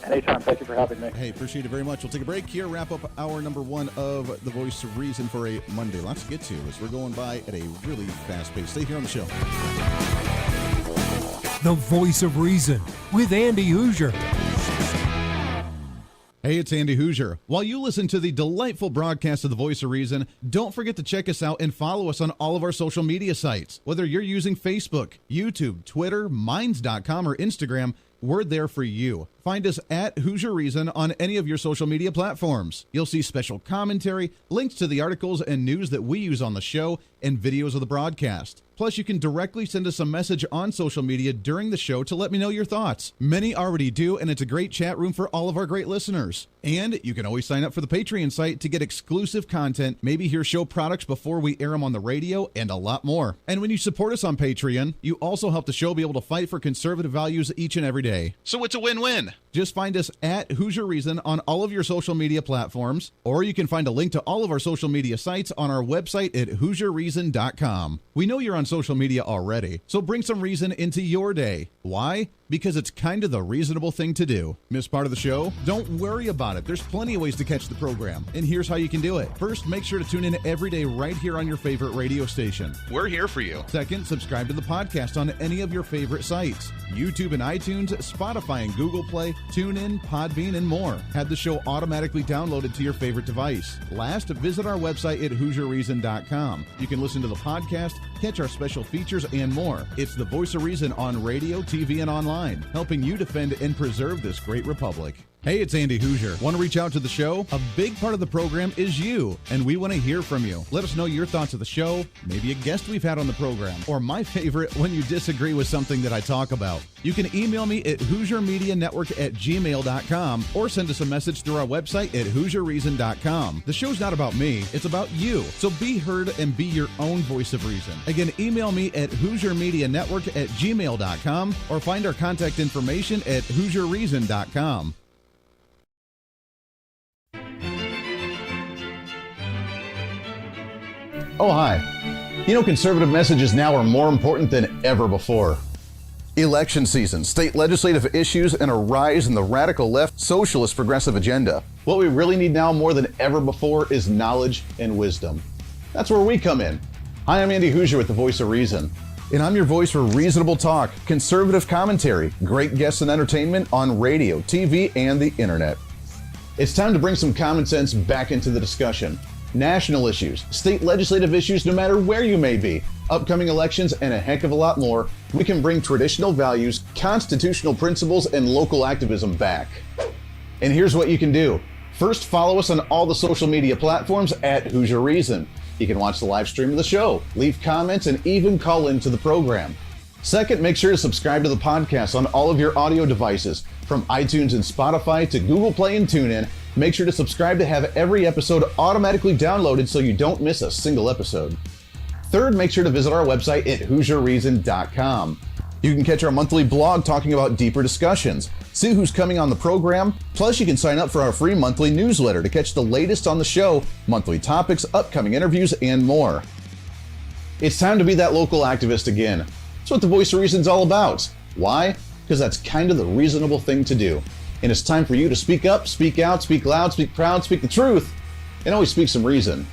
Anytime. Thank you for having me. Hey, appreciate it very much. We'll take a break here, wrap up hour number 1 of The Voice of Reason for a Monday. Lots to get to as we're going by at a really fast pace. Stay here on the show. The Voice of Reason with Andy Hooser. Hey, it's Andy Hooser. While you listen to the delightful broadcast of The Voice of Reason, don't forget to check us out and follow us on all of our social media sites. Whether you're using Facebook, YouTube, Twitter, Minds.com, or Instagram, we're there for you. Find us at Hooser Reason on any of your social media platforms. You'll see special commentary, links to the articles and news that we use on the show, and videos of the broadcast. Plus, you can directly send us a message on social media during the show to let me know your thoughts. Many already do, and it's a great chat room for all of our great listeners. And you can always sign up for the Patreon site to get exclusive content, maybe hear show products before we air them on the radio, and a lot more. And when you support us on Patreon, you also help the show be able to fight for conservative values each and every day. So it's a win-win. Just find us at Hooser Reason on all of your social media platforms, or you can find a link to all of our social media sites on our website at HooserReason.com. We know you're on social media already, so bring some reason into your day. Why? Because it's kind of the reasonable thing to do. Miss part of the show? Don't worry about it. There's plenty of ways to catch the program, and here's how you can do it. First, make sure to tune in every day right here on your favorite radio station. We're here for you. Second, subscribe to the podcast on any of your favorite sites. YouTube and iTunes, Spotify and Google Play, TuneIn, Podbean, and more. Have the show automatically downloaded to your favorite device. Last, visit our website at HooserReason.com. You can listen to the podcast, catch our special features, and more. It's the Voice of Reason on radio, TV, and online, helping you defend and preserve this great republic. Hey, it's Andy Hooser. Want to reach out to the show? A big part of the program is you, and we want to hear from you. Let us know your thoughts of the show, maybe a guest we've had on the program, or my favorite, when you disagree with something that I talk about. You can email me at HooserMediaNetwork@gmail.com or send us a message through our website at HooserReason.com. The show's not about me, it's about you. So be heard and be your own voice of reason. Again, email me at HooserMediaNetwork@gmail.com or find our contact information at HooserReason.com. Oh, hi. You know, conservative messages now are more important than ever before. Election season, state legislative issues, and a rise in the radical left socialist progressive agenda. What we really need now more than ever before is knowledge and wisdom. That's where we come in. Hi, I'm Andy Hooser with the Voice of Reason. And I'm your voice for reasonable talk, conservative commentary, great guests and entertainment on radio, TV, and the internet. It's time to bring some common sense back into the discussion. National issues, state legislative issues, no matter where you may be, upcoming elections, and a heck of a lot more, we can bring traditional values, constitutional principles, and local activism back. And here's what you can do. First, follow us on all the social media platforms at Hooser Reason. You can watch the live stream of the show, leave comments, and even call into the program. Second, make sure to subscribe to the podcast on all of your audio devices, from iTunes and Spotify to Google Play and TuneIn. Make sure to subscribe to have every episode automatically downloaded so you don't miss a single episode. Third, make sure to visit our website at HooserReason.com. You can catch our monthly blog talking about deeper discussions, see who's coming on the program, plus you can sign up for our free monthly newsletter to catch the latest on the show, monthly topics, upcoming interviews, and more. It's time to be that local activist again. That's what the Voice of Reason's all about. Why? Because that's kind of the reasonable thing to do. And it's time for you to speak up, speak out, speak loud, speak proud, speak the truth, and always speak some reason.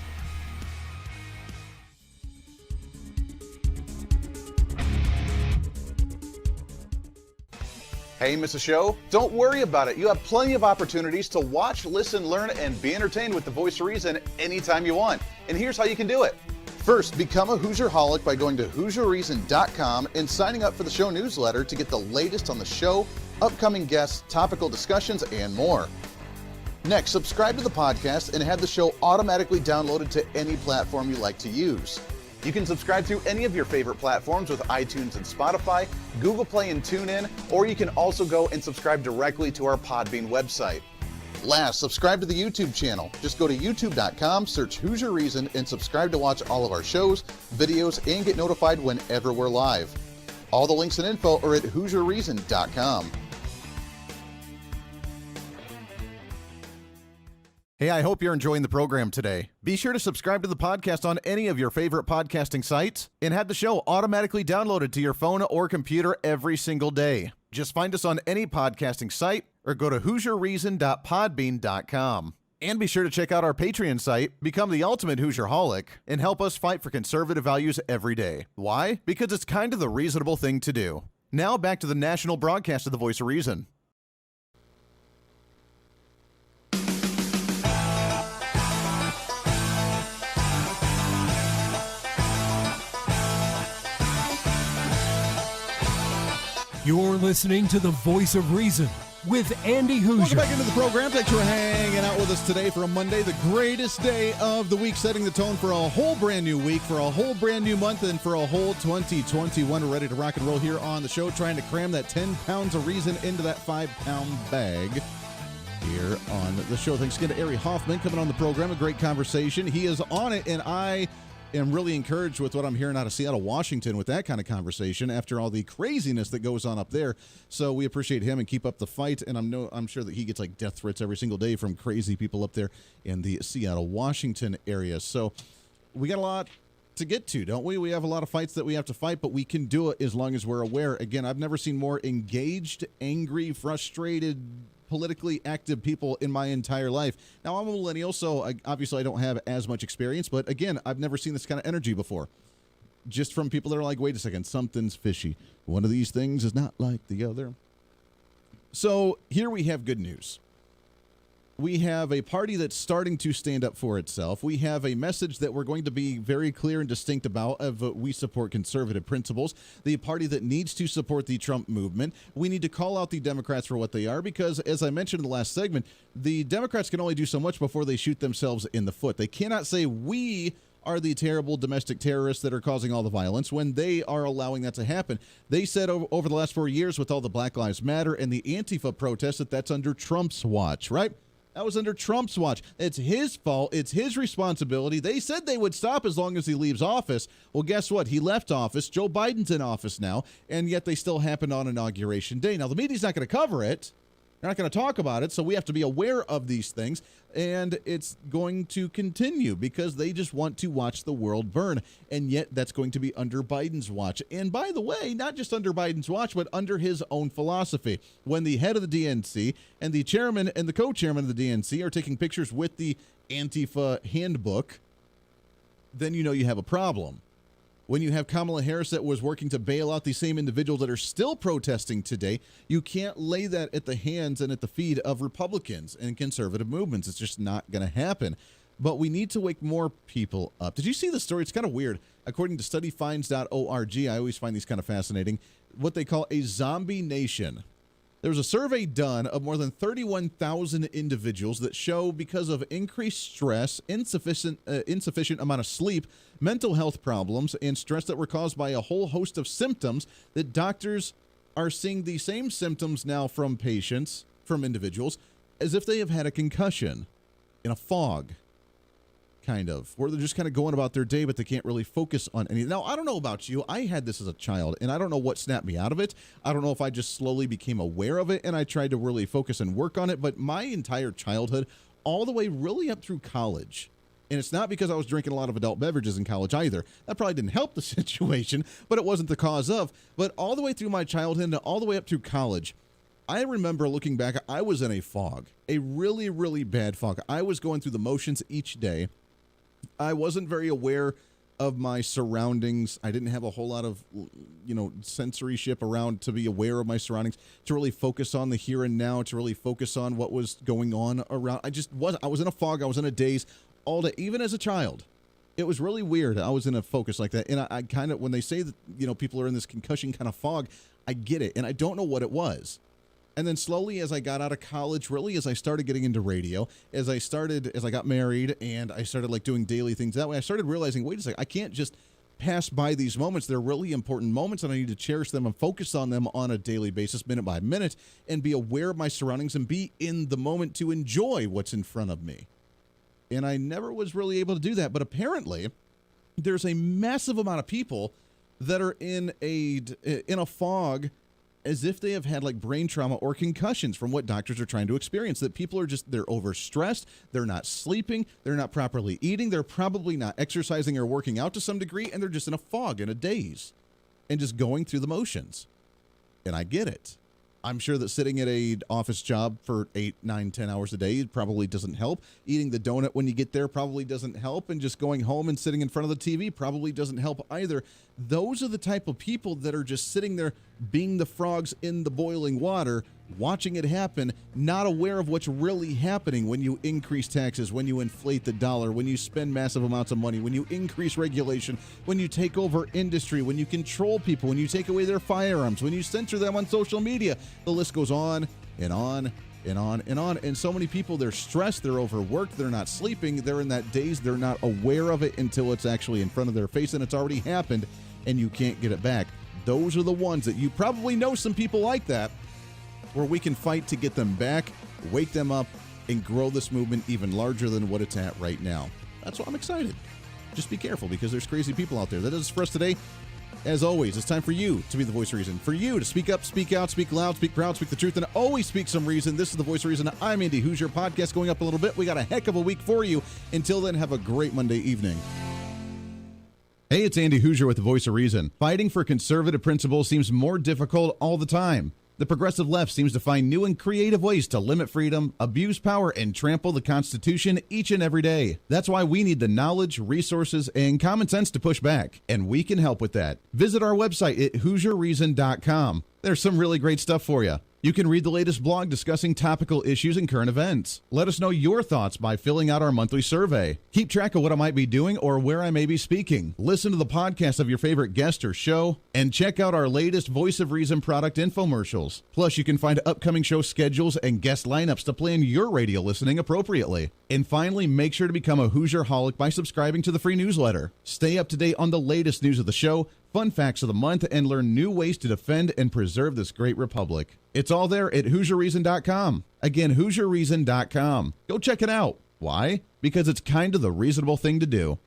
Hey, miss a show? Don't worry about it. You have plenty of opportunities to watch, listen, learn, and be entertained with the Voice of Reason anytime you want. And here's how you can do it. First, become a Hooserholic by going to HooserReason.com and signing up for the show newsletter to get the latest on the show, upcoming guests, topical discussions, and more. Next, subscribe to the podcast and have the show automatically downloaded to any platform you like to use. You can subscribe through any of your favorite platforms with iTunes and Spotify, Google Play and TuneIn, or you can also go and subscribe directly to our Podbean website. Last, subscribe to the YouTube channel. Just go to youtube.com, search Hooser Reason, and subscribe to watch all of our shows, videos, and get notified whenever we're live. All the links and info are at HooserReason.com. Hey, I hope you're enjoying the program today. Be sure to subscribe to the podcast on any of your favorite podcasting sites and have the show automatically downloaded to your phone or computer every single day. Just find us on any podcasting site or go to HooserReason.podbean.com. And be sure to check out our Patreon site, become the ultimate Hooserholic, and help us fight for conservative values every day. Why? Because it's kind of the reasonable thing to do. Now back to the national broadcast of the Voice of Reason. You're listening to the Voice of Reason with Andy Welcome Hooser. back into the program. Thanks for hanging out with us today for a Monday, the greatest day of the week, setting the tone for a whole brand new week, for a whole brand new month, and for a whole 2021. We're ready to rock and roll here on the show, trying to cram that 10 pounds of reason into that 5-pound bag here on the show. Thanks again to Ari Hoffman coming on the program. A great conversation. He is on it, and I am really encouraged with what I'm hearing out of Seattle, Washington with that kind of conversation after all the craziness that goes on up there. So we appreciate him and keep up the fight. And I'm sure that he gets like death threats every single day from crazy people up there in the Seattle, Washington area. So we got a lot to get to, don't we? We have a lot of fights that we have to fight, but we can do it as long as we're aware. Again, I've never seen more engaged, angry, frustrated, politically active people in my entire life. Now, I'm a millennial, so obviously I don't have as much experience, but again, I've never seen this kind of energy before. Just from people that are like, wait a second, something's fishy. One of these things is not like the other. So here we have good news. We have a party that's starting to stand up for itself. We have a message that we're going to be very clear and distinct about of we support conservative principles, the party that needs to support the Trump movement. We need to call out the Democrats for what they are because, as I mentioned in the last segment, the Democrats can only do so much before they shoot themselves in the foot. They cannot say we are the terrible domestic terrorists that are causing all the violence when they are allowing that to happen. They said over the last 4 years with all the Black Lives Matter and the Antifa protests that's under Trump's watch, right? That was under Trump's watch. It's his fault. It's his responsibility. They said they would stop as long as he leaves office. Well, guess what? He left office. Joe Biden's in office now, and yet they still happened on Inauguration Day. Now, the media's not going to cover it. They're not going to talk about it, so we have to be aware of these things, and it's going to continue because they just want to watch the world burn, and yet that's going to be under Biden's watch. And by the way, not just under Biden's watch, but under his own philosophy. When the head of the DNC and the chairman and the co-chairman of the DNC are taking pictures with the Antifa handbook, then you know you have a problem. When you have Kamala Harris that was working to bail out the same individuals that are still protesting today, you can't lay that at the hands and at the feet of Republicans and conservative movements. It's just not going to happen. But we need to wake more people up. Did you see the story? It's kind of weird. According to studyfinds.org, I always find these kind of fascinating, what they call a zombie nation. There was a survey done of more than 31,000 individuals that show because of increased stress, insufficient amount of sleep, mental health problems, and stress that were caused by a whole host of symptoms that doctors are seeing the same symptoms now from patients, from individuals, as if they have had a concussion in a fog. Kind of, where they're just kind of going about their day, but they can't really focus on anything. Now, I don't know about you. I had this as a child, and I don't know what snapped me out of it. I don't know if I just slowly became aware of it, and I tried to really focus and work on it, but my entire childhood, all the way really up through college, and it's not because I was drinking a lot of adult beverages in college either. That probably didn't help the situation, but it wasn't the cause of. But all the way through my childhood and all the way up through college, I remember looking back, I was in a fog, a really, really bad fog. I was going through the motions each day. I wasn't very aware of my surroundings. I didn't have a whole lot of, censorship around to be aware of my surroundings, to really focus on the here and now, to really focus on what was going on around. I was in a fog. I was in a daze all day, even as a child. It was really weird. I was in a focus like that. And I kind of, when they say that, people are in this concussion kind of fog, I get it. And I don't know what it was. And then slowly, as I got out of college, really, as I started getting into radio, as I got married and I started doing daily things that way, I started realizing, wait a second, I can't just pass by these moments. They're really important moments, and I need to cherish them and focus on them on a daily basis, minute by minute, and be aware of my surroundings and be in the moment to enjoy what's in front of me. And I never was really able to do that. But apparently, there's a massive amount of people that are in a fog, as if they have had brain trauma or concussions from what doctors are trying to experience, that people are they're overstressed, they're not sleeping, they're not properly eating, they're probably not exercising or working out to some degree, and they're just in a fog, in a daze, and just going through the motions. And I get it. I'm sure that sitting at an office job for 8, 9, 10 hours a day probably doesn't help. Eating the donut when you get there probably doesn't help. And just going home and sitting in front of the TV probably doesn't help either. Those are the type of people that are just sitting there being the frogs in the boiling water, watching it happen, not aware of what's really happening when you increase taxes, when you inflate the dollar, when you spend massive amounts of money, when you increase regulation, when you take over industry, when you control people, when you take away their firearms, when you censor them on social media. The list goes on and on and on and on. And so many people, they're stressed, they're overworked, they're not sleeping, they're in that daze, they're not aware of it until it's actually in front of their face and it's already happened and you can't get it back. Those are the ones that you probably know some people like that, where we can fight to get them back, wake them up, and grow this movement even larger than what it's at right now. That's why I'm excited. Just be careful, because there's crazy people out there. That is it for us today. As always, it's time for you to be the voice of reason, for you to speak up, speak out, speak loud, speak proud, speak the truth, and always speak some reason. This is the voice of reason. I'm Andy Hooser. Podcast going up a little bit. We got a heck of a week for you. Until then, have a great Monday evening. Hey, it's Andy Hooser with the voice of reason. Fighting for conservative principles seems more difficult all the time. The progressive left seems to find new and creative ways to limit freedom, abuse power, and trample the Constitution each and every day. That's why we need the knowledge, resources, and common sense to push back, and we can help with that. Visit our website at HooserReason.com. There's some really great stuff for you. You can read the latest blog discussing topical issues and current events. Let us know your thoughts by filling out our monthly survey. Keep track of what I might be doing or where I may be speaking. Listen to the podcast of your favorite guest or show, and check out our latest Voice of Reason product infomercials. Plus, you can find upcoming show schedules and guest lineups to plan your radio listening appropriately. And finally, make sure to become a Hoosier-holic by subscribing to the free newsletter. Stay up to date on the latest news of the show, fun facts of the month, and learn new ways to defend and preserve this great republic. It's all there at HoosierReason.com. Again, HoosierReason.com. Go check it out. Why? Because it's kind of the reasonable thing to do.